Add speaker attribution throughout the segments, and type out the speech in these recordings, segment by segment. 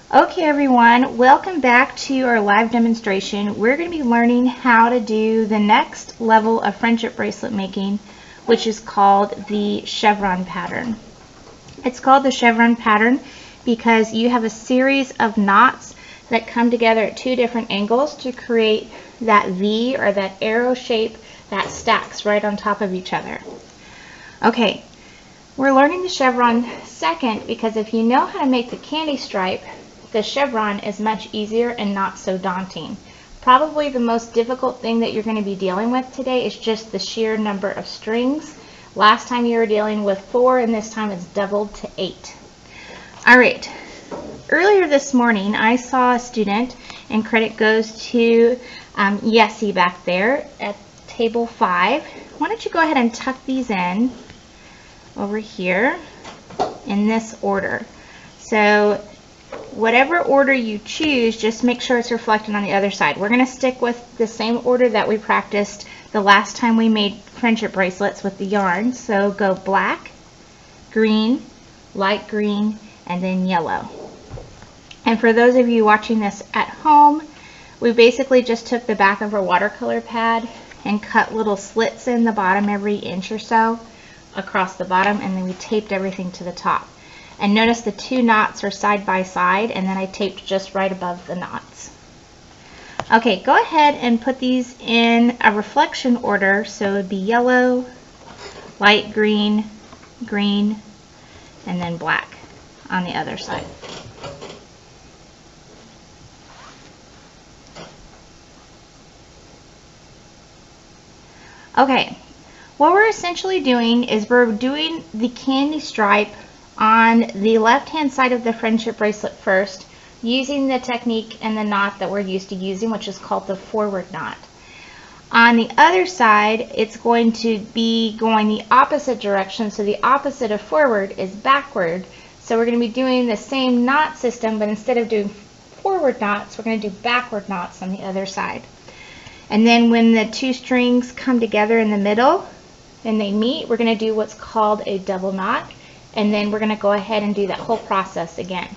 Speaker 1: Okay everyone, welcome back to our live demonstration. We're going to be learning how to do the next level of friendship bracelet making, which is called the chevron pattern. It's called the chevron pattern because you have a series of knots that come together at two different angles to create that V or that arrow shape that stacks right on top of each other. Okay, we're learning the chevron second because if you know how to make the candy stripe, the chevron is much easier and not so daunting. Probably the most difficult thing that you're going to be dealing with today is just the sheer number of strings. Last time you were dealing with 4 and this time it's doubled to 8. Alright, earlier this morning I saw a student, and credit goes to Yessie back there at table 5. Why don't you go ahead and tuck these in over here in this order. So whatever order you choose, just make sure it's reflected on the other side. We're going to stick with the same order that we practiced the last time we made friendship bracelets with the yarn. So go black, green, light green, and then yellow. And for those of you watching this at home, we basically just took the back of our watercolor pad and cut little slits in the bottom every inch or so across the bottom, and then we taped everything to the top. And notice the two knots are side by side, and then I taped just right above the knots. Okay, go ahead and put these in a reflection order, so it would be yellow, light green, green, and then black on the other side. Okay, what we're essentially doing is we're doing the candy stripe on the left hand side of the friendship bracelet first, using the technique and the knot that we're used to using, which is called the forward knot. On the other side, it's going to be going the opposite direction, so the opposite of forward is backward. So we're going to be doing the same knot system, but instead of doing forward knots, we're going to do backward knots on the other side. And then when the two strings come together in the middle and they meet, we're going to do what's called a double knot. And then we're going to go ahead and do that whole process again.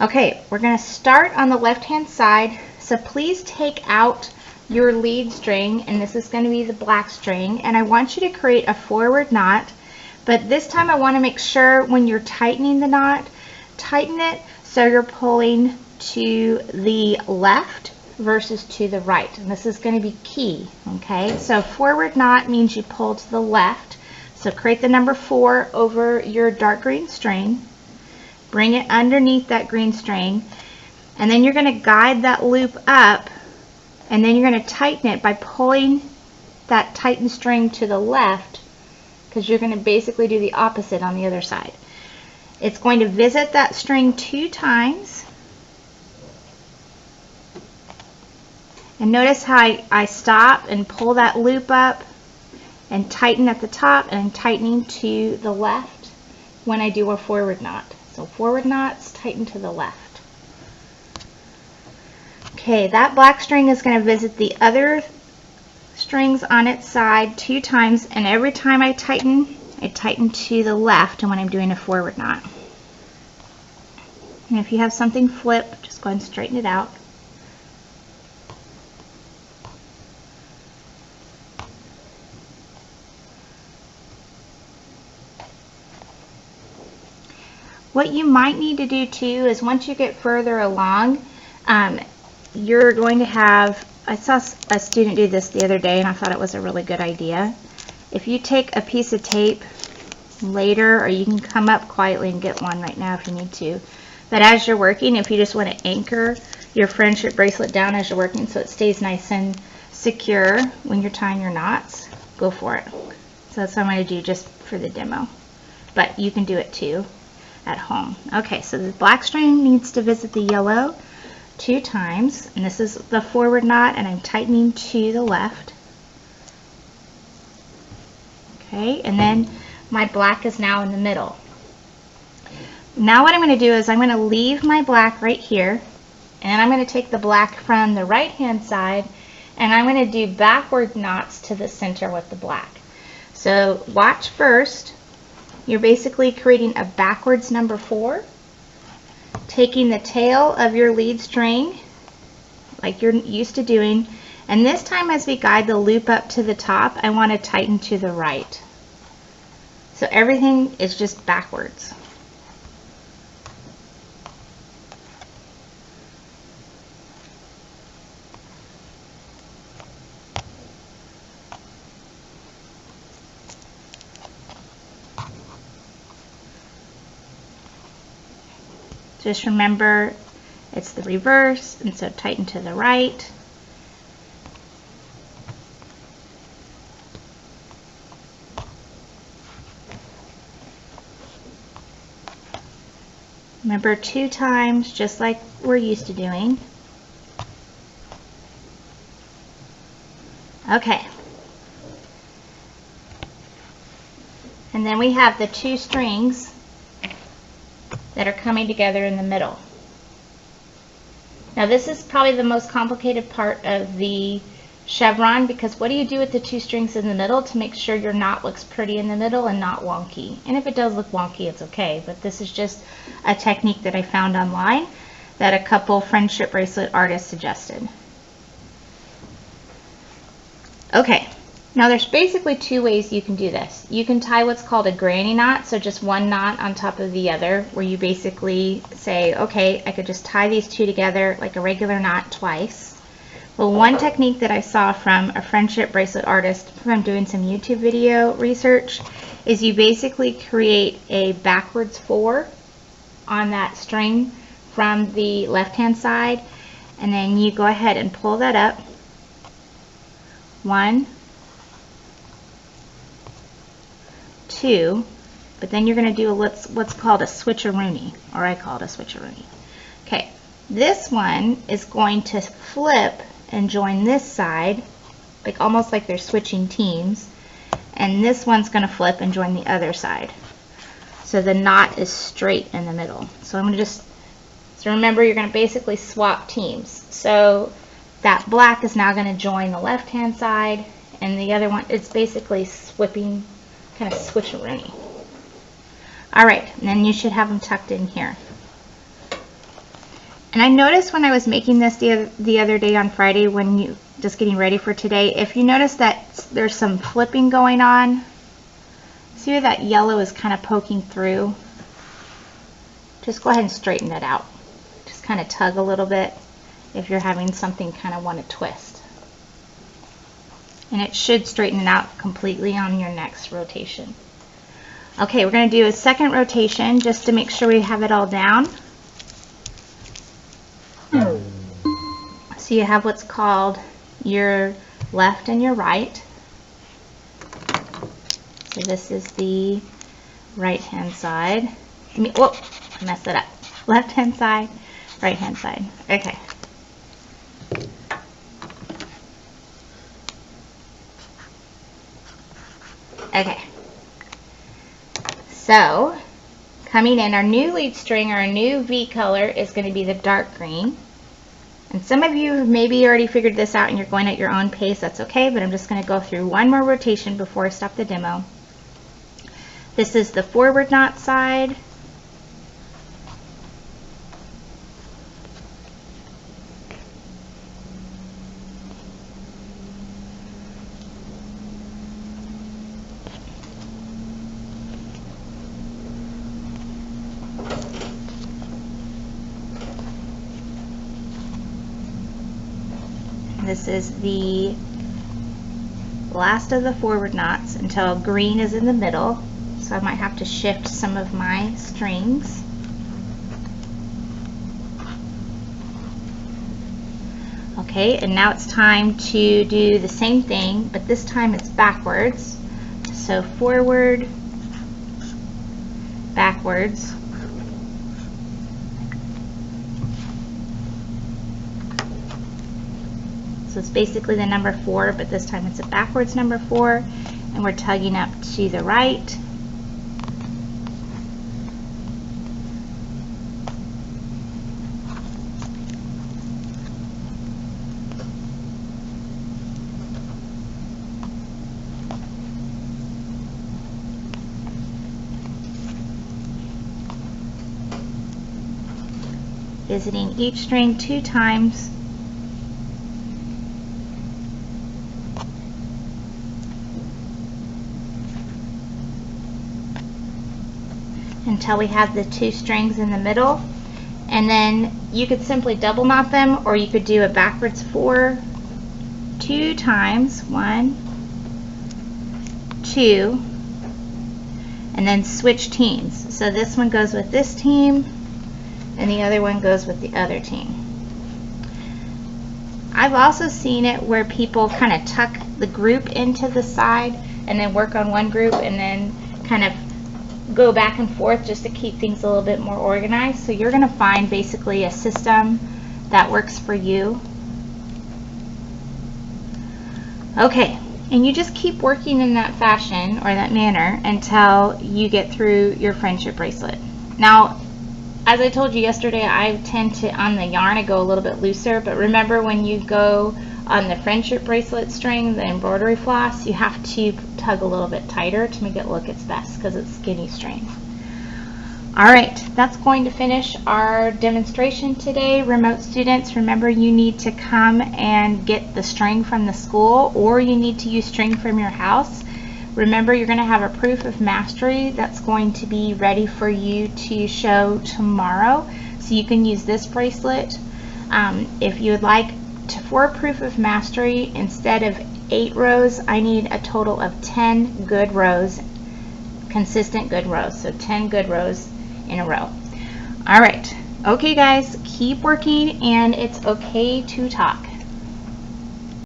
Speaker 1: Okay, we're going to start on the left hand side, so please take out your lead string, and this is going to be the black string, and I want you to create a forward knot, but this time I want to make sure when you're tightening the knot, tighten it so you're pulling to the left versus to the right, and this is going to be key. Okay, so forward knot means you pull to the left. So create the number 4 over your dark green string, bring it underneath that green string, and then you're going to guide that loop up, and then you're going to tighten it by pulling that tightened string to the left, because you're going to basically do the opposite on the other side. It's going to visit that string 2 times, and notice how I stop and pull that loop up and tighten at the top, and I'm tightening to the left when I do a forward knot. So forward knots, tighten to the left. Okay, that black string is going to visit the other strings on its side 2 times, and every time I tighten to the left when I'm doing a forward knot. And if you have something flip, just go ahead and straighten it out. What you might need to do too is once you get further along, you're going to have, I saw a student do this the other day and I thought it was a really good idea. If you take a piece of tape later, or you can come up quietly and get one right now if you need to, but as you're working, if you just want to anchor your friendship bracelet down as you're working so it stays nice and secure when you're tying your knots, go for it. So that's what I'm going to do just for the demo, but you can do it too at home. Okay, so the black string needs to visit the yellow 2 times, and this is the forward knot, and I'm tightening to the left. Okay, and then my black is now in the middle. Now what I'm going to do is I'm going to leave my black right here, and I'm going to take the black from the right hand side, and I'm going to do backward knots to the center with the black. So watch first. You're basically creating a backwards number 4. taking the tail of your lead string, like you're used to doing, and this time as we guide the loop up to the top, I want to tighten to the right. So everything is just backwards. Just remember it's the reverse, and so tighten to the right. Remember 2 times, just like we're used to doing. Okay. And then we have the 2 strings that are coming together in the middle. Now this is probably the most complicated part of the chevron, because what do you do with the 2 strings in the middle to make sure your knot looks pretty in the middle and not wonky? And if it does look wonky, it's okay, but this is just a technique that I found online that a couple friendship bracelet artists suggested. Okay, now there's basically 2 ways you can do this. You can tie what's called a granny knot, so just one knot on top of the other, where you basically say, okay, I could just tie these 2 together like a regular knot twice. Well, one technique that I saw from a friendship bracelet artist from doing some YouTube video research is you basically create a backwards 4 on that string from the left-hand side, and then you go ahead and pull that up. 1, 2, but then you're going to do what's called a switcheroony, or I call it a switcheroony. Okay, this one is going to flip and join this side, like almost like they're switching teams, and this one's going to flip and join the other side. So the knot is straight in the middle. So I'm going to so remember, you're going to basically swap teams. So that black is now going to join the left hand side, and the other one, it's basically swipping, kind of switcheroony. Alright, and then you should have them tucked in here. And I noticed when I was making this the other day on Friday, when you just getting ready for today, if you notice that there's some flipping going on, see where that yellow is kind of poking through? Just go ahead and straighten it out. Just kind of tug a little bit if you're having something kind of want to twist. And it should straighten it out completely on your next rotation. Okay, we're going to do a second rotation just to make sure we have it all down. So you have what's called your left and your right. So this is the right hand side. Whoop, I messed it up. Left hand side, right hand side. Okay. Okay. So, coming in, our new lead string, our new V color is going to be the dark green. And some of you have maybe already figured this out and you're going at your own pace. That's okay, but I'm just going to go through one more rotation before I stop the demo. This is the forward knot side. This is the last of the forward knots until green is in the middle. So I might have to shift some of my strings. Okay, and now it's time to do the same thing, but this time it's backwards. So forward, backwards. So it's basically the number 4, but this time it's a backwards number 4, and we're tugging up to the right. visiting each string 2 times until we have the 2 strings in the middle. And then you could simply double knot them, or you could do a backwards 4 2 times, 1, 2, and then switch teams. So this one goes with this team and the other one goes with the other team. I've also seen it where people kind of tuck the group into the side and then work on one group and then kind of go back and forth just to keep things a little bit more organized. So you're going to find basically a system that works for you. Okay, and you just keep working in that fashion or that manner until you get through your friendship bracelet. Now, as I told you yesterday, I tend to, on the yarn, I go a little bit looser, but remember when you go on the friendship bracelet string, the embroidery floss, you have to tug a little bit tighter to make it look its best because it's skinny string. Alright, that's going to finish our demonstration today. Remote students, remember you need to come and get the string from the school, or you need to use string from your house. Remember, you're going to have a proof of mastery that's going to be ready for you to show tomorrow. So you can use this bracelet. If you would like for a proof of mastery, instead of 8 rows, I need a total of 10 good rows, consistent good rows. So 10 good rows in a row. All right. Okay, guys, keep working, and it's okay to talk.